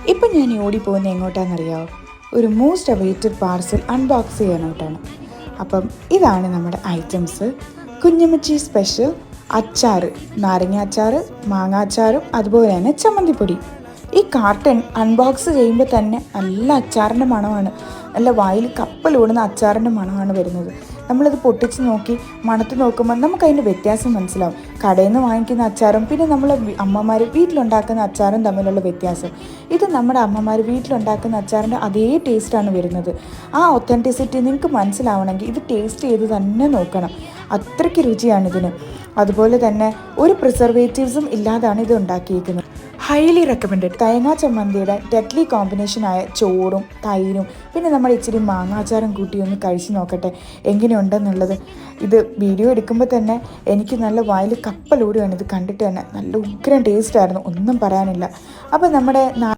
ഇപ്പം ഞാൻ ഓടിപ്പോകുന്ന എങ്ങോട്ടാണെന്നറിയാമോ? ഒരു മോസ്റ്റ് അവൈറ്റഡ് പാർസൽ അൺബോക്സ് ചെയ്യാനായിട്ടാണ്. അപ്പം ഇതാണ് നമ്മുടെ ഐറ്റംസ്. കുഞ്ഞമ്മച്ചി സ്പെഷ്യൽ അച്ചാർ, നാരങ്ങ അച്ചാർ, മാങ്ങ അച്ചാറും അതുപോലെ തന്നെ ചമ്മന്തിപ്പൊടി. ഈ കാർട്ടൺ അൺബോക്സ് ചെയ്യുമ്പോൾ തന്നെ നല്ല അച്ചാറിൻ്റെ മണമാണ്, നല്ല വായിൽ കപ്പലൂടുന്ന അച്ചാറിൻ്റെ മണമാണ് വരുന്നത്. നമ്മളിത് പൊട്ടിച്ച് നോക്കി മണത്ത് നോക്കുമ്പോൾ നമുക്കതിൻ്റെ വ്യത്യാസം മനസ്സിലാവും. കടയിൽ നിന്ന് വാങ്ങിക്കുന്ന അച്ചാറും പിന്നെ നമ്മൾ അമ്മമാർ വീട്ടിലുണ്ടാക്കുന്ന അച്ചാറും തമ്മിലുള്ള വ്യത്യാസം. ഇത് നമ്മുടെ അമ്മമാർ വീട്ടിലുണ്ടാക്കുന്ന അച്ചാറിൻ്റെ അതേ ടേസ്റ്റാണ് വരുന്നത്. ആ ഒത്തൻറ്റിസിറ്റി നിങ്ങൾക്ക് മനസ്സിലാവണമെങ്കിൽ ഇത് ടേസ്റ്റ് ചെയ്ത് തന്നെ നോക്കണം. അത്രയ്ക്ക് രുചിയാണിതിന്. അതുപോലെ തന്നെ ഒരു പ്രിസർവേറ്റീവ്സും ഇല്ലാതാണ് ഇത് ഉണ്ടാക്കിയിരിക്കുന്നത്. Highly recommended. തേങ്ങാ ചമ്മന്തിയുടെ ഡെഡ്ലി കോമ്പിനേഷനായ ചോറും തൈരും പിന്നെ നമ്മൾ ഇച്ചിരി മാങ്ങാച്ചാറും കൂട്ടി ഒന്ന് കഴിച്ച് നോക്കട്ടെ എങ്ങനെയുണ്ടെന്നുള്ളത്. ഇത് വീഡിയോ എടുക്കുമ്പോൾ തന്നെ എനിക്ക് നല്ല വായിൽ കപ്പലൂടുകയാണ്. ഇത് കണ്ടിട്ട് തന്നെ നല്ല ഉഗ്രം ടേസ്റ്റായിരുന്നു, ഒന്നും പറയാനില്ല. അപ്പോൾ നമ്മുടെ